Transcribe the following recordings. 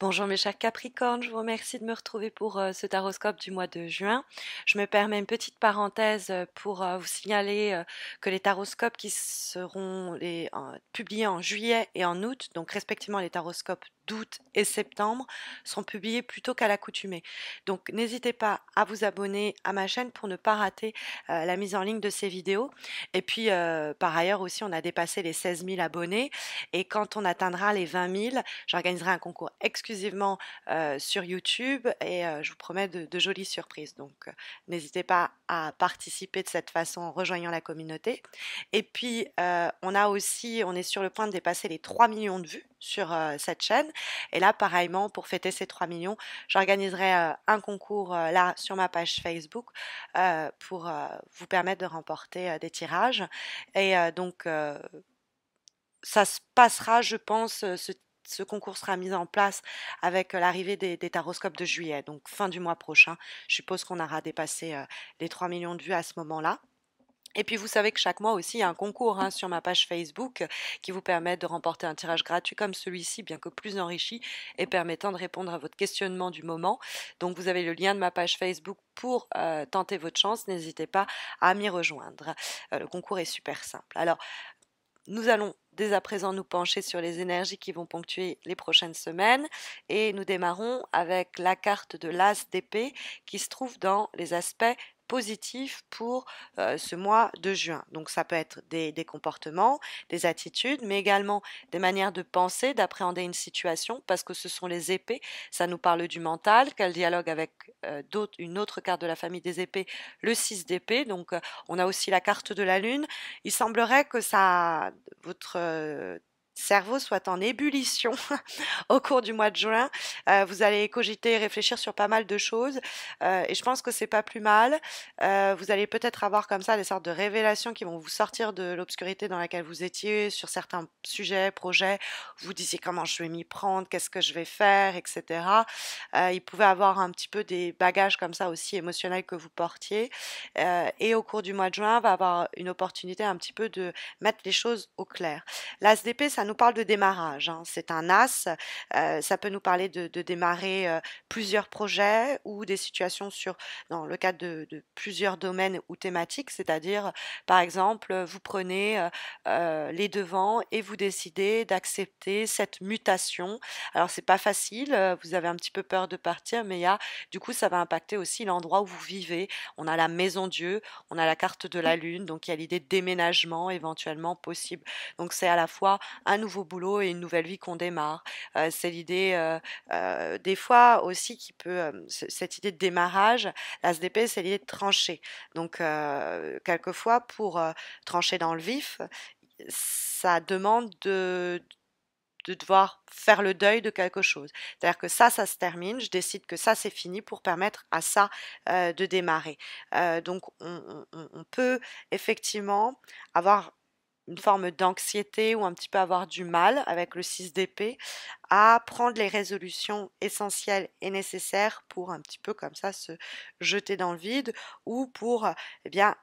Bonjour mes chers Capricornes, je vous remercie de me retrouver pour ce taroscope du mois de juin. Je me permets une petite parenthèse pour vous signaler que les taroscopes qui seront publiés en juillet et en août, donc respectivement les taroscopes d'août et septembre, seront publiés plus tôt qu'à l'accoutumée. Donc n'hésitez pas à vous abonner à ma chaîne pour ne pas rater la mise en ligne de ces vidéos. Et puis par ailleurs aussi on a dépassé les 16 000 abonnés et quand on atteindra les 20 000, j'organiserai un concours exclusivement sur YouTube et je vous promets de jolies surprises. Donc n'hésitez pas à participer de cette façon en rejoignant la communauté. Et puis on est sur le point de dépasser les 3 millions de vues sur cette chaîne. Et là, pareillement, pour fêter ces 3 millions, j'organiserai un concours là sur ma page Facebook pour vous permettre de remporter des tirages. Et ça se passera, je pense, ce concours sera mis en place avec l'arrivée des taroscopes de juillet, donc fin du mois prochain. Je suppose qu'on aura dépassé les 3 millions de vues à ce moment-là. Et puis vous savez que chaque mois aussi, il y a un concours sur ma page Facebook qui vous permet de remporter un tirage gratuit comme celui-ci, bien que plus enrichi et permettant de répondre à votre questionnement du moment. Donc vous avez le lien de ma page Facebook pour tenter votre chance. N'hésitez pas à m'y rejoindre. Le concours est super simple. Alors, nous allons dès à présent nous pencher sur les énergies qui vont ponctuer les prochaines semaines et nous démarrons avec la carte de l'As d'épée qui se trouve dans les aspects positifs pour ce mois de juin. Donc ça peut être des comportements, des attitudes, mais également des manières de penser, d'appréhender une situation, parce que ce sont les épées, ça nous parle du mental, qu'elle dialogue avec une autre carte de la famille des épées, le 6 d'épée. Donc on a aussi la carte de la lune. Il semblerait que votre cerveau soit en ébullition au cours du mois de juin. Vous allez cogiter et réfléchir sur pas mal de choses et je pense que c'est pas plus mal. Vous allez peut-être avoir comme ça des sortes de révélations qui vont vous sortir de l'obscurité dans laquelle vous étiez sur certains sujets, projets. Vous disiez comment je vais m'y prendre, qu'est-ce que je vais faire, etc. Il pouvait avoir un petit peu des bagages comme ça aussi émotionnels que vous portiez. Et au cours du mois de juin, va avoir une opportunité un petit peu de mettre les choses au clair. L'as d'épée, ça nous parle de démarrage. C'est un as. Ça peut nous parler de démarrer plusieurs projets ou des situations dans le cadre de plusieurs domaines ou thématiques, c'est-à-dire, par exemple, vous prenez les devants et vous décidez d'accepter cette mutation. Alors, c'est pas facile, vous avez un petit peu peur de partir, mais du coup, ça va impacter aussi l'endroit où vous vivez. On a la maison Dieu, on a la carte de la lune, donc il y a l'idée de déménagement éventuellement possible. Donc, c'est à la fois un nouveau boulot et une nouvelle vie qu'on démarre. C'est l'idée, des fois aussi, cette idée de démarrage, la SDP, c'est l'idée de trancher. Donc, quelquefois, pour trancher dans le vif, ça demande de devoir faire le deuil de quelque chose. C'est-à-dire que ça se termine, je décide que ça, c'est fini pour permettre à ça de démarrer. Donc, on peut effectivement avoir une forme d'anxiété ou un petit peu avoir du mal avec le 6 d'épée à prendre les résolutions essentielles et nécessaires pour un petit peu comme ça se jeter dans le vide ou pour eh bien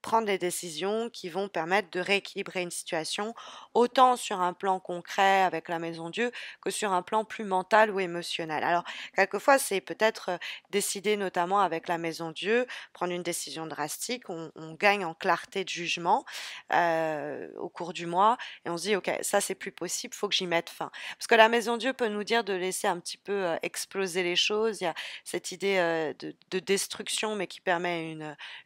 prendre des décisions qui vont permettre de rééquilibrer une situation, autant sur un plan concret avec la maison Dieu que sur un plan plus mental ou émotionnel. Alors, quelquefois, c'est peut-être décider notamment avec la maison Dieu, prendre une décision drastique, on gagne en clarté de jugement au cours du mois et on se dit, ok, ça c'est plus possible, faut que j'y mette fin. Parce que la maison Dieu peut nous dire de laisser un petit peu exploser les choses, il y a cette idée de destruction mais qui permet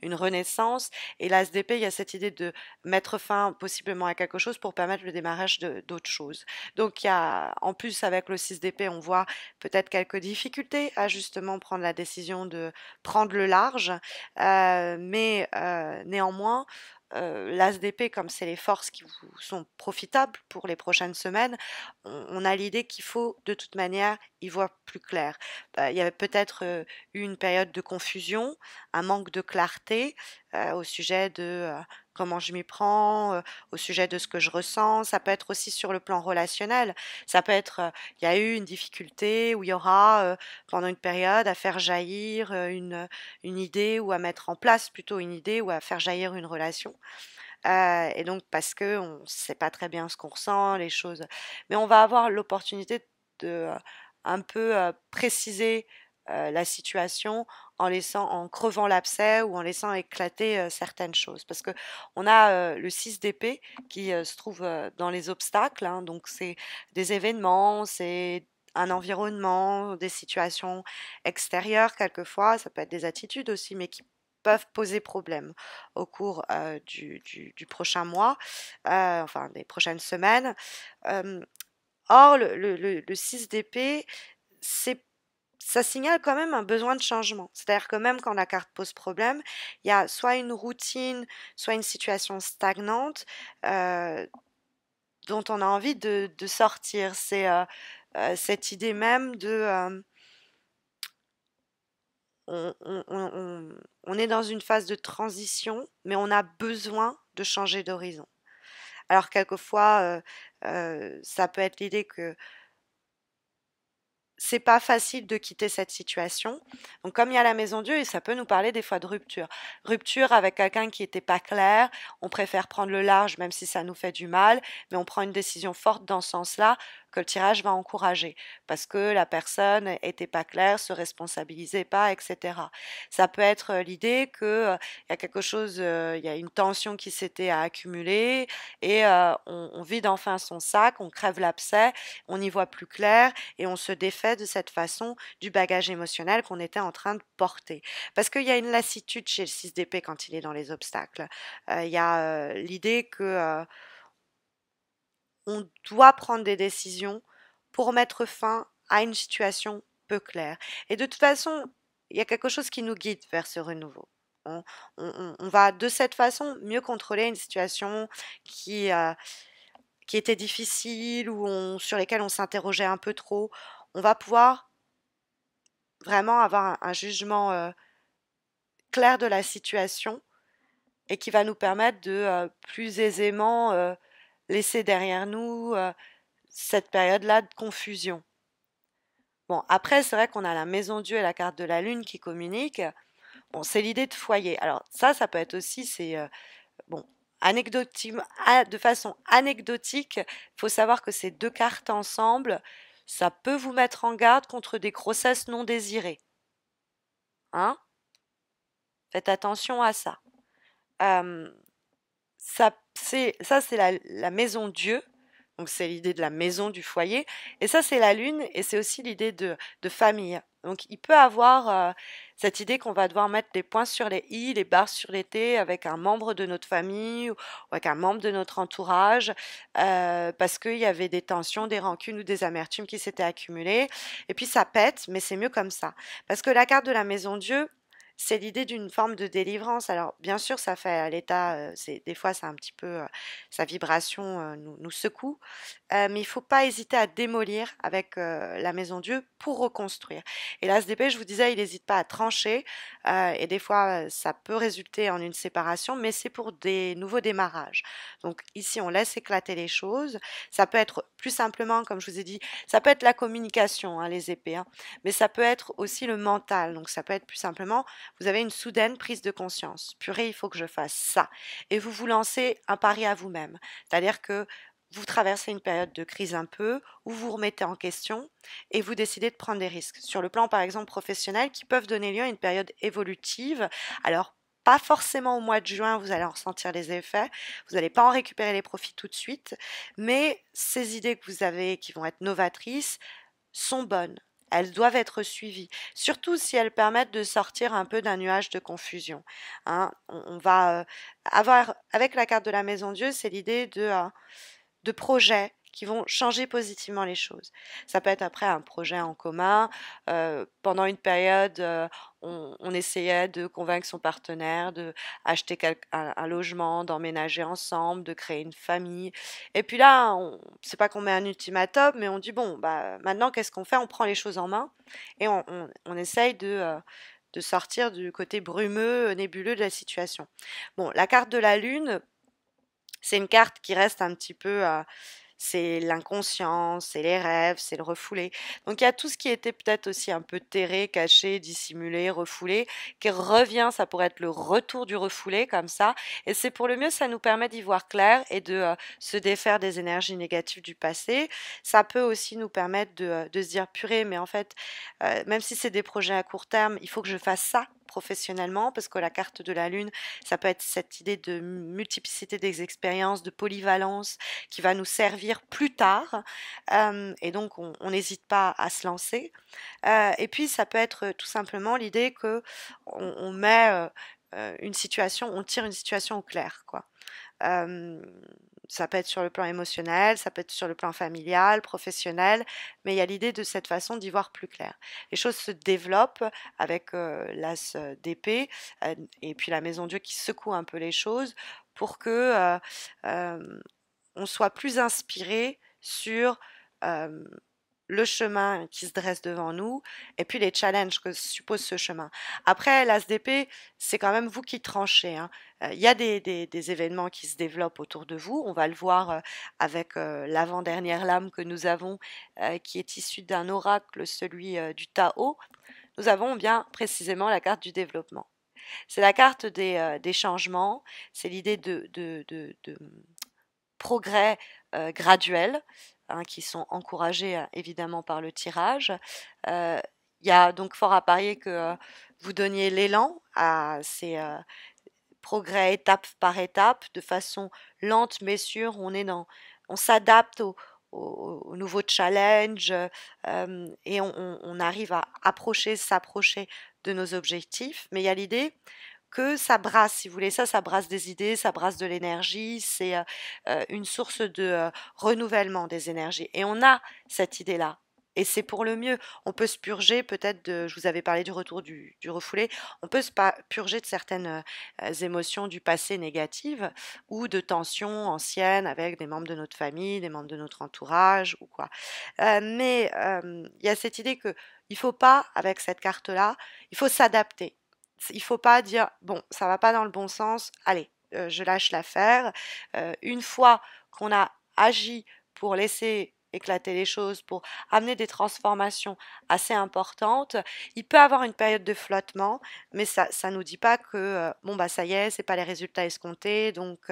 une renaissance et l'ASDP, il y a cette idée de mettre fin possiblement à quelque chose pour permettre le démarrage d'autres choses. Donc il y a, en plus avec le 6DP, on voit peut-être quelques difficultés à justement prendre la décision de prendre le large, mais néanmoins, l'ASDP, comme c'est les forces qui vous sont profitables pour les prochaines semaines, on a l'idée qu'il faut de toute manière y voir plus clair. Il y avait peut-être eu une période de confusion, un manque de clarté au sujet de comment je m'y prends, au sujet de ce que je ressens. Ça peut être aussi sur le plan relationnel. Ça peut être, il y a eu une difficulté où il y aura pendant une période à faire jaillir une idée ou à mettre en place plutôt une idée ou à faire jaillir une relation. Et donc parce que on sait pas très bien ce qu'on ressent, les choses. Mais on va avoir l'opportunité de un peu préciser la situation en crevant l'abcès ou en laissant éclater certaines choses. Parce que on a le 6 d'épée qui se trouve dans les obstacles, hein, donc c'est des événements, c'est un environnement, des situations extérieures quelquefois, ça peut être des attitudes aussi, mais qui peuvent poser problème au cours du prochain mois, enfin des prochaines semaines. Euh, Or, le 6 d'épée, c'est ça signale quand même un besoin de changement. C'est-à-dire que même quand la carte pose problème, il y a soit une routine, soit une situation stagnante euh, dont on a envie de sortir. C'est cette idée même de on est dans une phase de transition, mais on a besoin de changer d'horizon. Alors quelquefois, ça peut être l'idée que c'est pas facile de quitter cette situation. Donc, comme il y a la maison Dieu, et ça peut nous parler des fois de rupture. Rupture avec quelqu'un qui n'était pas clair, on préfère prendre le large même si ça nous fait du mal, mais on prend une décision forte dans ce sens-là que le tirage va encourager parce que la personne était pas claire, se responsabilisait pas, etc. Ça peut être l'idée que il y a quelque chose, il y a une tension qui s'était accumulée et on vide enfin son sac, on crève l'abcès, on y voit plus clair et on se défait de cette façon du bagage émotionnel qu'on était en train de porter. Parce qu'il y a une lassitude chez le 6 d'épée quand il est dans les obstacles. Il y a l'idée que on doit prendre des décisions pour mettre fin à une situation peu claire. Et de toute façon, il y a quelque chose qui nous guide vers ce renouveau. On, on va de cette façon mieux contrôler une situation qui, euh, qui était difficile ou sur lesquelles on s'interrogeait un peu trop. On va pouvoir vraiment avoir un jugement clair de la situation et qui va nous permettre de plus aisément laisser derrière nous cette période-là de confusion. Bon, après, c'est vrai qu'on a la maison Dieu et la carte de la lune qui communiquent. Bon, c'est l'idée de foyer. Alors ça peut être aussi, c'est bon, anecdotique, de façon anecdotique, il faut savoir que ces deux cartes ensemble, ça peut vous mettre en garde contre des grossesses non désirées. Hein? Faites attention à ça. Euh, c'est la maison Dieu. Donc c'est l'idée de la maison du foyer. Et ça, c'est la lune et c'est aussi l'idée de famille. Donc il peut avoir cette idée qu'on va devoir mettre des points sur les i, les barres sur les t avec un membre de notre famille ou avec un membre de notre entourage parce qu'il y avait des tensions, des rancunes ou des amertumes qui s'étaient accumulées. Et puis ça pète, mais c'est mieux comme ça. Parce que la carte de la maison Dieu, c'est l'idée d'une forme de délivrance. Alors, bien sûr, ça fait à l'état, des fois, c'est un petit peu, sa vibration nous secoue, mais il ne faut pas hésiter à démolir avec la maison Dieu pour reconstruire. Et l'ASDP, je vous disais, il n'hésite pas à trancher, et des fois, ça peut résulter en une séparation, mais c'est pour des nouveaux démarrages. Donc, ici, on laisse éclater les choses. Ça peut être plus simplement, comme je vous ai dit, ça peut être la communication, hein, les épées, hein, mais ça peut être aussi le mental. Donc, ça peut être plus simplement vous avez une soudaine prise de conscience. Purée, il faut que je fasse ça. Et vous vous lancez un pari à vous-même. C'est-à-dire que vous traversez une période de crise un peu, où vous vous remettez en question et vous décidez de prendre des risques. Sur le plan, par exemple, professionnel, qui peuvent donner lieu à une période évolutive. Alors, pas forcément au mois de juin, vous allez en ressentir les effets, vous n'allez pas en récupérer les profits tout de suite, mais ces idées que vous avez qui vont être novatrices sont bonnes. Elles doivent être suivies, surtout si elles permettent de sortir un peu d'un nuage de confusion. Hein. On va avoir, avec la carte de la maison Dieu, c'est l'idée de projets qui vont changer positivement les choses. Ça peut être après un projet en commun. Pendant une période, on essayait de convaincre son partenaire de acheter un logement, d'emménager ensemble, de créer une famille. Et puis là, c'est pas qu'on met un ultimatum, mais on dit bon, bah maintenant qu'est-ce qu'on fait? On prend les choses en main et on essaye de sortir du côté brumeux, nébuleux de la situation. Bon, la carte de la Lune, c'est une carte qui reste un petit peu c'est l'inconscient, c'est les rêves, c'est le refoulé. Donc il y a tout ce qui était peut-être aussi un peu terré, caché, dissimulé, refoulé, qui revient, ça pourrait être le retour du refoulé comme ça. Et c'est pour le mieux, ça nous permet d'y voir clair et de se défaire des énergies négatives du passé. Ça peut aussi nous permettre de se dire, purée, mais en fait, même si c'est des projets à court terme, il faut que je fasse ça professionnellement, parce que la carte de la Lune, ça peut être cette idée de multiplicité des expériences, de polyvalence qui va nous servir plus tard. Et donc, on n'hésite pas à se lancer. Et puis, ça peut être tout simplement l'idée que on met une situation, on tire une situation au clair, quoi. Euh, Ça peut être sur le plan émotionnel, ça peut être sur le plan familial, professionnel, mais il y a l'idée de cette façon d'y voir plus clair. Les choses se développent avec l'as d'épée et puis la maison Dieu qui secoue un peu les choses pour que on soit plus inspiré sur euh, le chemin qui se dresse devant nous et puis les challenges que suppose ce chemin. Après, l'ASDP, c'est quand même vous qui tranchez, hein. Il y a des événements qui se développent autour de vous. On va le voir avec l'avant-dernière lame que nous avons, qui est issue d'un oracle, celui du Tao. Nous avons bien précisément la carte du développement. C'est la carte des changements, c'est l'idée de progrès graduels, hein, qui sont encouragés évidemment par le tirage. Il y a donc fort à parier que vous donniez l'élan à ces progrès étape par étape, de façon lente mais sûre. On s'adapte aux nouveaux challenges et on arrive à s'approcher de nos objectifs. Mais il y a l'idée que ça brasse, si vous voulez, ça brasse des idées, ça brasse de l'énergie, c'est une source de renouvellement des énergies. Et on a cette idée-là. Et c'est pour le mieux. On peut se purger peut-être de, je vous avais parlé du retour du refoulé, on peut se purger de certaines émotions du passé négatives ou de tensions anciennes avec des membres de notre famille, des membres de notre entourage ou quoi. Mais il y a cette idée que il faut pas, avec cette carte-là, il faut s'adapter. Il faut pas dire bon, ça va pas dans le bon sens, allez, je lâche l'affaire. Une fois qu'on a agi pour laisser éclater les choses, pour amener des transformations assez importantes, il peut avoir une période de flottement, mais ça nous dit pas que bon bah ça y est, c'est pas les résultats escomptés, donc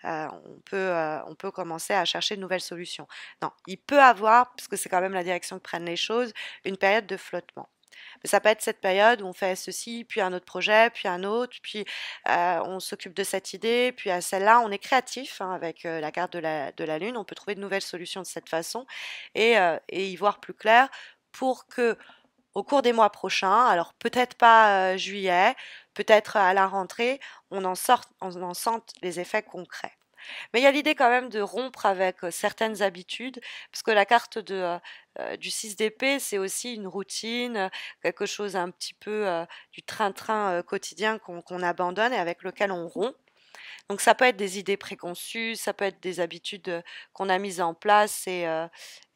on peut commencer à chercher de nouvelles solutions. Non, il peut avoir, parce que c'est quand même la direction que prennent les choses, une période de flottement. Mais ça peut être cette période où on fait ceci, puis un autre projet, puis un autre, puis on s'occupe de cette idée, puis à celle-là, on est créatif hein, avec la carte de la Lune, on peut trouver de nouvelles solutions de cette façon et y voir plus clair pour que au cours des mois prochains, alors peut-être pas juillet, peut-être à la rentrée, on en sente les effets concrets. Mais il y a l'idée quand même de rompre avec certaines habitudes, parce que la carte du 6 d'épée, c'est aussi une routine, quelque chose un petit peu du train-train quotidien qu'on abandonne et avec lequel on rompt. Donc ça peut être des idées préconçues, ça peut être des habitudes qu'on a mises en place et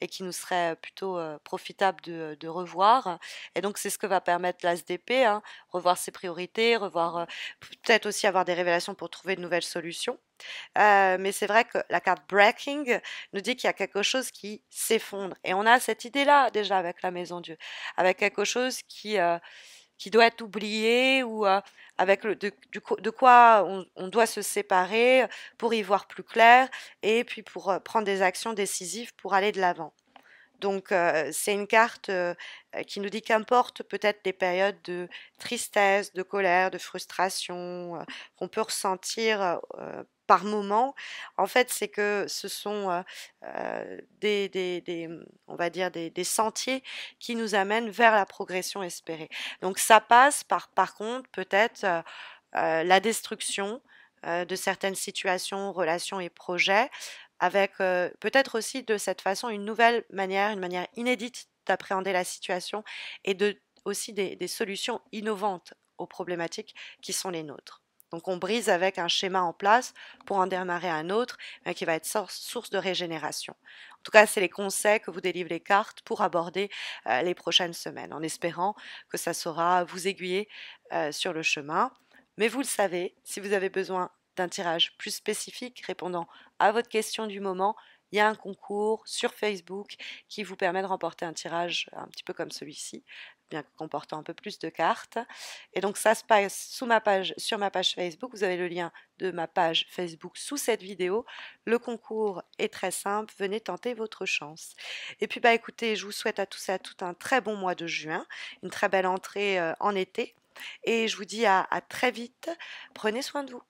qui nous seraient plutôt profitables de revoir. Et donc c'est ce que va permettre l'ASDP, hein, revoir ses priorités, revoir peut-être aussi avoir des révélations pour trouver de nouvelles solutions. Mais c'est vrai que la carte Breaking nous dit qu'il y a quelque chose qui s'effondre. Et on a cette idée-là déjà avec la Maison Dieu, avec quelque chose qui doit être oublié ou avec de quoi on doit se séparer pour y voir plus clair et puis pour prendre des actions décisives pour aller de l'avant. Donc c'est une carte qui nous dit qu'importe peut-être les périodes de tristesse, de colère, de frustration qu'on peut ressentir par moment. En fait, c'est que ce sont on va dire des sentiers qui nous amènent vers la progression espérée. Donc ça passe par contre peut-être la destruction de certaines situations, relations et projets avec peut-être aussi de cette façon une manière inédite d'appréhender la situation et aussi des solutions innovantes aux problématiques qui sont les nôtres. Donc on brise avec un schéma en place pour en démarrer un autre qui va être source de régénération. En tout cas, c'est les conseils que vous délivrent les cartes pour aborder les prochaines semaines, en espérant que ça saura vous aiguiller sur le chemin. Mais vous le savez, si vous avez besoin d'un tirage plus spécifique répondant à votre question du moment, il y a un concours sur Facebook qui vous permet de remporter un tirage un petit peu comme celui-ci, bien que comportant un peu plus de cartes. Et donc ça se passe sur ma page Facebook. Vous avez le lien de ma page Facebook sous cette vidéo. Le concours est très simple. Venez tenter votre chance. Et puis bah écoutez, je vous souhaite à tous et à toutes un très bon mois de juin, une très belle entrée en été. Et je vous dis à très vite. Prenez soin de vous.